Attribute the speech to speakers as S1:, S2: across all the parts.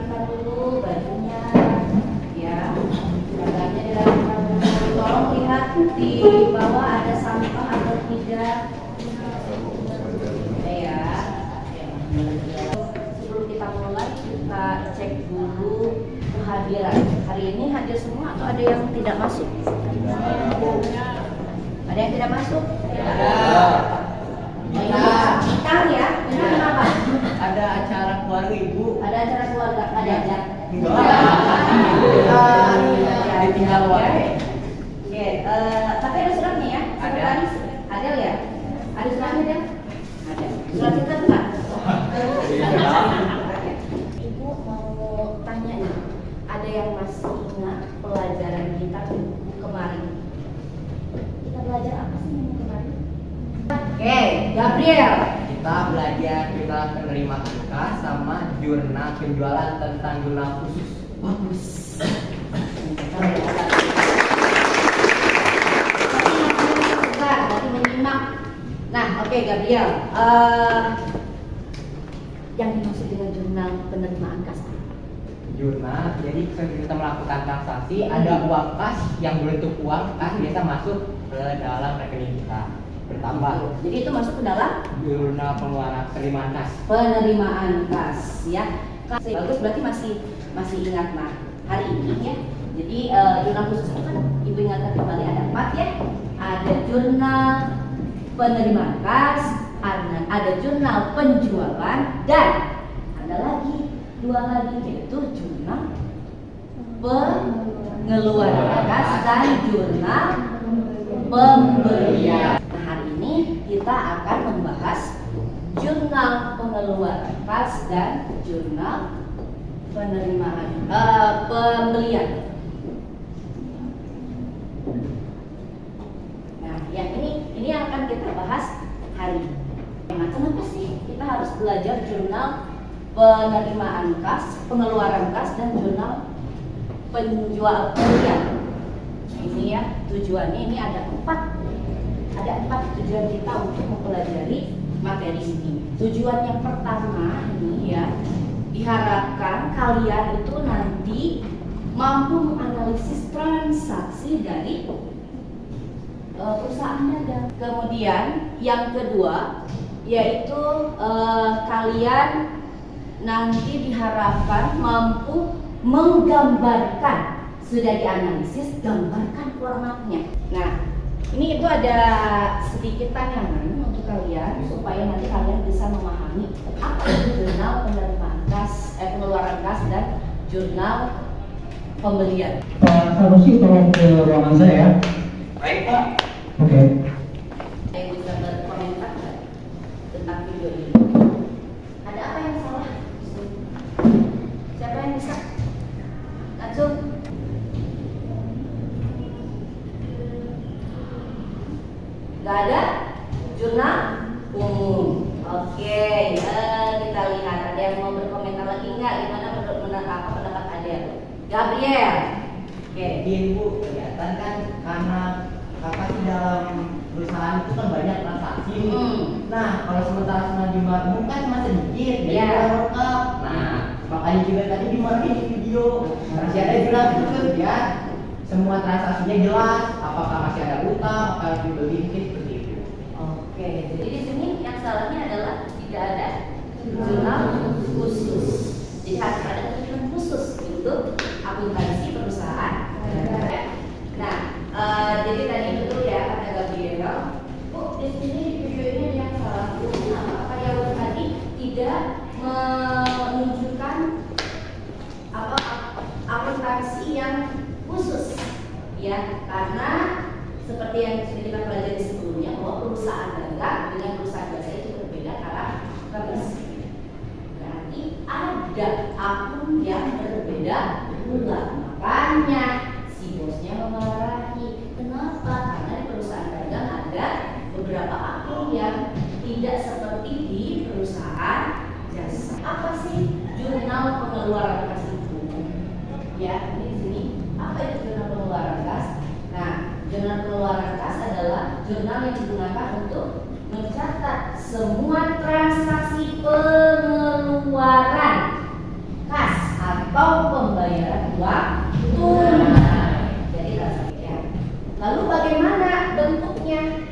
S1: dirapikan dulu bajunya, ya. Seragamnya dirapikan dulu. Tolong lihat di bawah ada sampah atau tidak. Ya. Sebelum kita mulai, kita cek dulu kehadiran. Hari ini hadir semua atau ada yang tidak masuk? Ada yang tidak masuk? Kita ya, kenapa?
S2: Ada acara keluarga ibu.
S1: Ada acara keluarga, ada.
S2: Ditinggal wae.
S1: Oke, tapi ada suratnya ya?
S2: Ada.
S1: Ada ya? Ada suratnya ya? Ada. Surat kita enggak? Ibu mau tanya nih, ada yang masih ingat pelajaran kita kemarin? Kita belajar apa sih minggu kemarin? Oke, Gabriel.
S2: Kita belajar jurnal penerimaan kas sama jurnal penjualan tentang jurnal khusus.
S1: Bagus. Berarti menyimak. Nah, oke Gabriel. Yang dimaksud dengan jurnal penerimaan kas?
S2: Jurnal, jadi kita melakukan transaksi, ada uang kas yang berbentuk uang kas biasa masuk ke dalam rekening kita. Bertambah.
S1: Jadi itu masuk ke dalam
S2: Jurnal pengeluaran penerimaan kas.
S1: penerimaan kas, ya. Bagus, berarti masih ingat. Nah, hari ini ya. Jadi jurnal khusus itu kan ibu ingatkan kembali ada 4 ya. Ada jurnal penerimaan kas, ada jurnal penjualan, dan ada lagi 2 lagi yaitu jurnal pengeluaran kas dan jurnal pembelian. Nah, hari ini kita akan membahas jurnal pengeluaran kas dan jurnal penerimaan pembelian. Nah, yang ini yang akan kita bahas hari ini. Nah, kenapa sih kita harus belajar jurnal penerimaan kas, pengeluaran kas, dan jurnal pembelian? Ini ya tujuannya, ini ada empat tujuan kita untuk mempelajari materi ini. Tujuan yang pertama ini ya, diharapkan kalian itu nanti mampu menganalisis transaksi dari perusahaan dagang. Kemudian yang kedua yaitu kalian nanti diharapkan mampu menggambarkan, sudah dianalisis, gambarkan formatnya. Nah, ini itu ada sedikit tantangan untuk kalian supaya nanti kalian bisa memahami apa itu jurnal penerimaan kas, pengeluaran kas, dan jurnal pembelian.
S3: Pak Sanusi tolong ke ruangan saya ya.
S2: Baik Pak.
S3: Oke.
S1: Saya bisa berkomentar nggak tentang video ini? Ada apa yang salah? Siapa yang bisa? Langsung. Gak ada jurnal umum. Oke, kita lihat ada yang mau berkomentar lagi nggak? Gimana pendapat Adel? Gabriel. Oke.
S2: Mungkin Bu, kelihatan kan karena kakak di dalam perusahaan itu kan banyak transaksi. Nah, kalau sementara cuma di marmu kan cuma sedikit, jadi
S1: Ya.
S2: kurang lengkap. Nah, makanya juga tadi dimarahin di video. Masih ada jurnal khusus ya. Semua transaksinya jelas, apakah masih ada utang, apakah harus dibeli, seperti itu.
S1: Oke, jadi di sini yang salahnya adalah tidak ada jurnal khusus. Jadi harus ada tujuan khusus untuk akuntansi perusahaan. Nah, jadi tadi betul ya kata Gabriel. Bu, di sini di video ini ada yang salah. Bu, kenapa Kak Yawan tadi tidak menunjukkan akuntansi yang khusus? Ya, karena seperti yang sudah kita pelajari sebelumnya bahwa perusahaan dagang dengan perusahaan jasa itu berbeda karakteristik. Berarti ada akun yang berbeda pula. Makanya si bosnya memarahi. Kenapa? Karena di perusahaan dagang ada beberapa akun yang tidak seperti di perusahaan jasa. Apa sih jurnal pengeluaran kas itu? Ya, ini di sini. Apa itu jurnal pengeluaran kas? Nah, jurnal pengeluaran kas adalah jurnal yang digunakan untuk mencatat semua transaksi pengeluaran kas atau pembayaran uang tunai. Jadi transaksi. Lalu bagaimana bentuknya?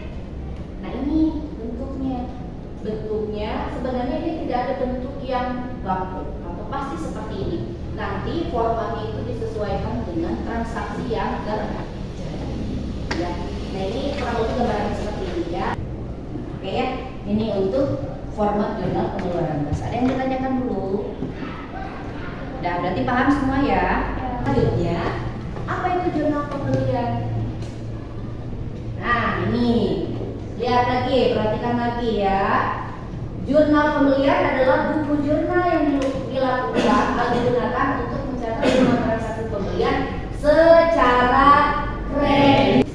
S1: Nah ini bentuknya. Bentuknya sebenarnya ini tidak ada bentuk yang baku atau pasti seperti ini. Nanti formatnya itu disesuaikan dengan transaksi yang terjadi. Ya. Nah ini kurang lebih gambaran seperti ini ya. Oke ya. Ini untuk format jurnal pengeluaran kas. Ada yang ditanyakan dulu? Udah, berarti paham semua ya? Selanjutnya, apa itu jurnal pembelian? Nah, ini. Lihat lagi, perhatikan lagi ya. Jurnal pembelian adalah buku jurnal yang dilakukan atau digunakan untuk mencatat semua transaksi pembelian secara kredit.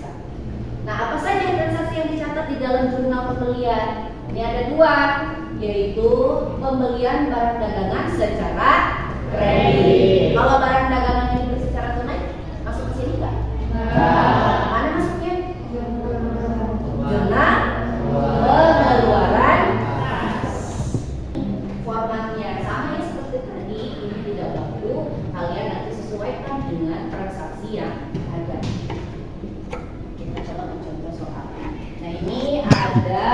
S1: Nah, apa saja transaksi yang dicatat di dalam jurnal pembelian? Ini ada dua, yaitu pembelian barang dagangan secara kredit. Kalau barang dagangan yang dibeli secara tunai, masuk ke sini nggak? Mana masuknya? Jurnal pengeluaran kas. Formatnya sama ya seperti tadi, ini tidak baku. Kalian nanti sesuaikan dengan transaksi yang ada. Kita coba mencontoh soal. Nah ini ada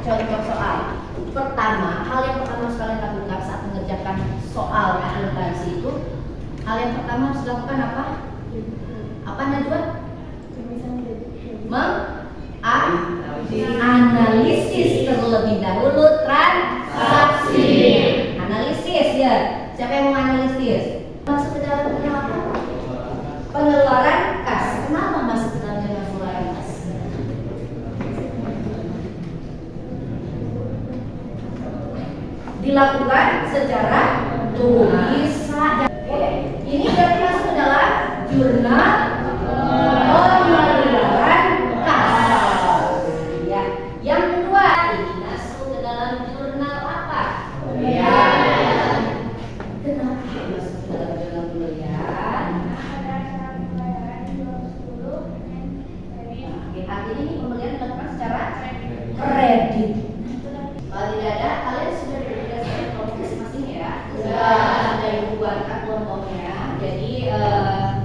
S1: contoh soal. Pertama, hal yang pertama harus kalian lakukan saat mengerjakan soal akuntansi itu, hal yang pertama harus dilakukan apa? Apa Najwa? Analisis terlebih dahulu transaksi. Analisis ya. Siapa yang mau analisis? Masuk ke dalam jurnal apa? Pengeluaran kas. Kenapa masuk ke dalam jurnal pengeluaran kas? Dilakukan secara tulisan. Ini berarti masuk ke dalam jurnal pengeluaran kas. Ya. Yang kedua, ini masuk ke dalam jurnal apa? Pembelian. Kenapa masuk ke dalam jurnal pembelian? Artinya ini pembelian dilakukan secara kredit. Kalau tidak ada, kalian sudah berdasarkan kelompok masing-masing ya. Sudah ada yang membuatkan kelompoknya. Jadi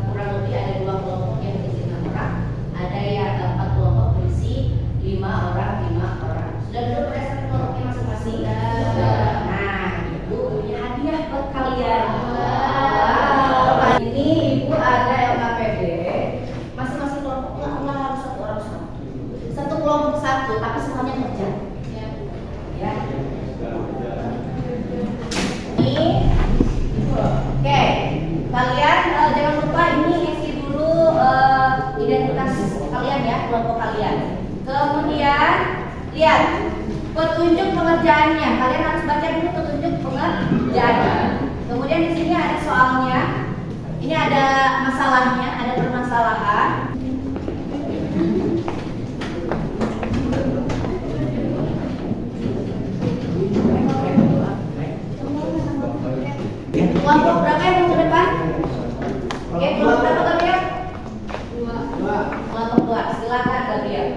S1: kurang lebih ada 2 kelompok yang berisi 6 orang. Ada yang 4 kelompok berisi 5 orang. Sudah berdasarkan kelompoknya masing-masing. Nah, ibu punya hadiah buat kalian. Ini ibu ada LKPD. Masing-masing kelompok nggak harus 1 orang sama. Satu kelompok 1, tapi semuanya kerja. Ya. Ini, oke. Kalian jangan lupa ini isi dulu identitas kalian ya, kelompok kalian. Kemudian lihat petunjuk pengerjaannya. Kalian harus baca dulu petunjuk pengerjaannya. Kemudian di sini ada soalnya. Ini ada masalahnya, ada permasalahan. Kelompok berapa yang mau ke depan? Oke, kelompok berapa Gabriel? 2. Kelompok 2, silakan Gabriel.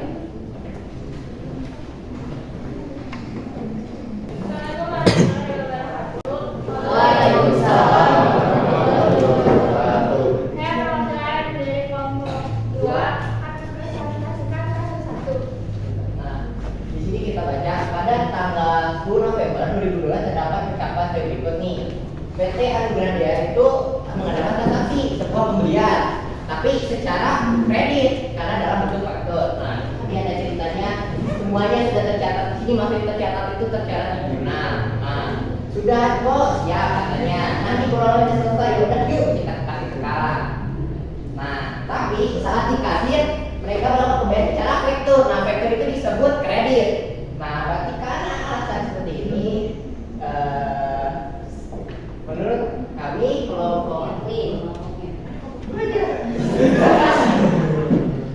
S2: PT Anugrahdia itu mengadakan transaksi sebuah pembelian, tapi secara kredit karena dalam bentuk faktur. Nah, ini ada ceritanya, semuanya sudah tercatat di sini, maksudnya tercatat itu tercatat di jurnal. Nah, sudah kok siap katanya. Nanti kalau udah selesai, ya udah yuk kita kasih sekarang. Nah, tapi saat dikasih mereka melakukan pembayaran secara faktur. Nah, faktur itu disebut kredit. Nah, berarti karena alasan seperti ini, menurut kami kelompok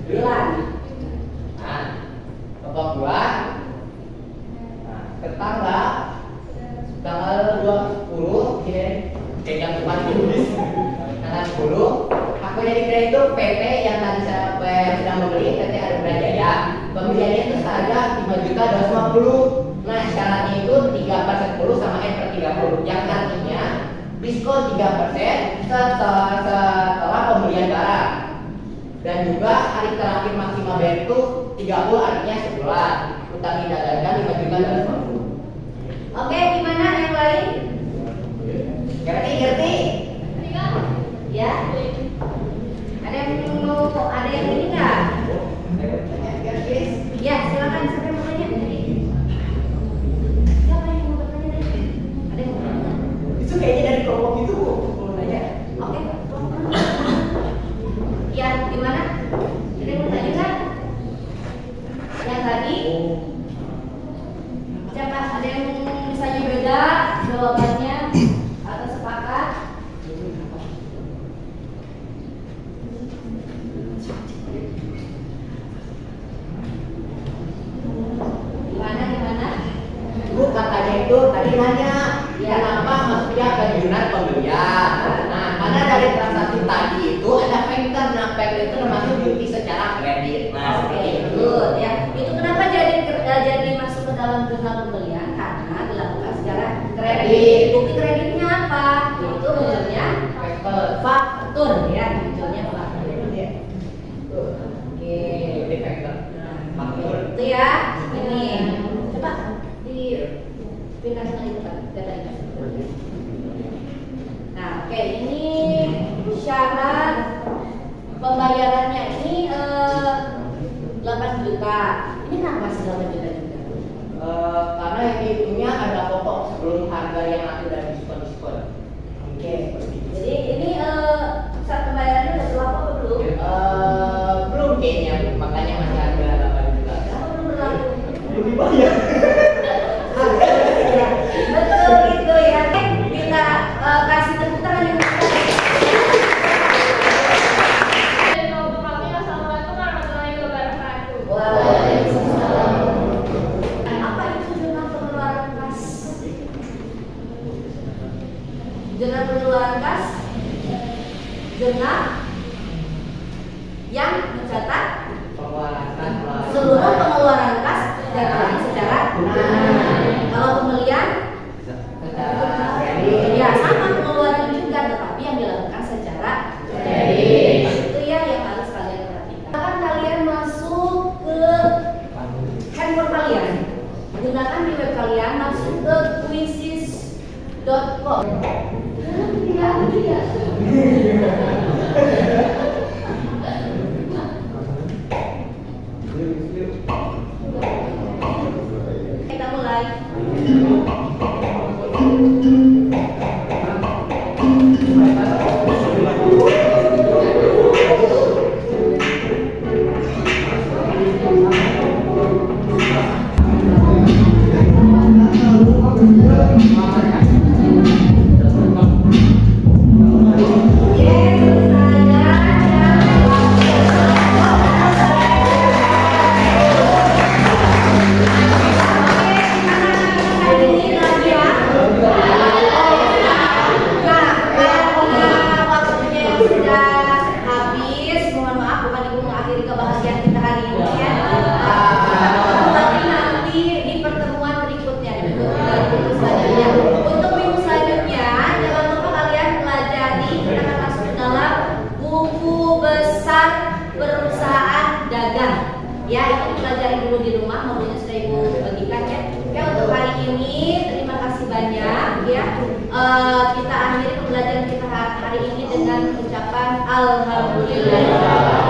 S2: bilang, nah, kelompok 2, nah, tetangga tanggal 20 ini jam 4 tulis tanggal 10 aku jadi kredit itu PT yang tadi saya sedang membeli PT Anugrahdia. Pembeliannya itu seharga 5.250.000. Nah, syaratnya itu 3/10 sama N/30, yang artinya di diskon 3% setelah pembelian barang. Dan juga hari terakhir maksimal bayar itu 30, artinya sebulan. Utang didagangkan 5 juta dan 50.
S1: Oke, gimana yang lain?
S2: Ngerti?
S1: Ya. Ada yang ini nggak? Ya, silakan siapa yang mau tanya tadi? Siapa yang mau bertanya tadi? Ada yang mau bertanya?
S2: Itu kayaknya dari kelompok itu mau nanya.
S1: Oke. Ya, gimana? Ada yang mau tanya nggak? Yang tadi? Siapa? Ada yang misalnya beda jawabannya atau sepakat? Gimana?
S2: Bu, katanya itu tadi nanya
S1: Ya.
S2: kenapa maksudnya penjualan pembelian. Nah, karena dari transaksi tadi itu ada factor. Nah, factor itu termasuk bukti secara kredit. Nah,
S1: Oke,
S2: seperti itu.
S1: good ya. Itu kenapa jadi masuk ke dalam jurnal pembelian? Karena dilakukan secara kredit. Bukti kreditnya apa? Itu munculnya
S2: Factor.
S1: faktur ya, munculnya faktur. Oke.
S2: Bukti factor. Faktur.
S1: Itu ya. Ini coba dipindah ke data ini. Nah, oke, ini syarat pembayarannya ini 8 juta. Ini kenapa sih 8 juta juga?
S2: Karena ini hitungnya ada pokok sebelum harga yang aku dan diskon.
S1: Oke. Jadi ini syarat pembayarannya udah berlaku apa belum?
S2: Belum kayaknya, makanya masih ada 8 juta.
S1: Kenapa belum berlaku?
S2: Belum dibayar.
S1: Ya, betul gitu ya. Kita kasih tepuk tangan yang apa itu jurnal pengeluaran kas? Jurnal pengeluaran kas, jurnal yang mencatat seluruh pengeluaran kas dicatat secara kalau pembelian ya sama pengeluaran juga, tetapi yang dilakukan secara kredit. Itu ya yang harus kalian perhatikan. Akan kalian masuk ke handphone kalian, gunakan di web kalian, masuk ke quizzes.com. Kita mulai. Ya, itu pelajari dulu di rumah, modunya sudah ibu bagikan ya. Oke, untuk hari ini terima kasih banyak ya. Kita akhiri pembelajaran kita hari ini dengan ucapan alhamdulillah.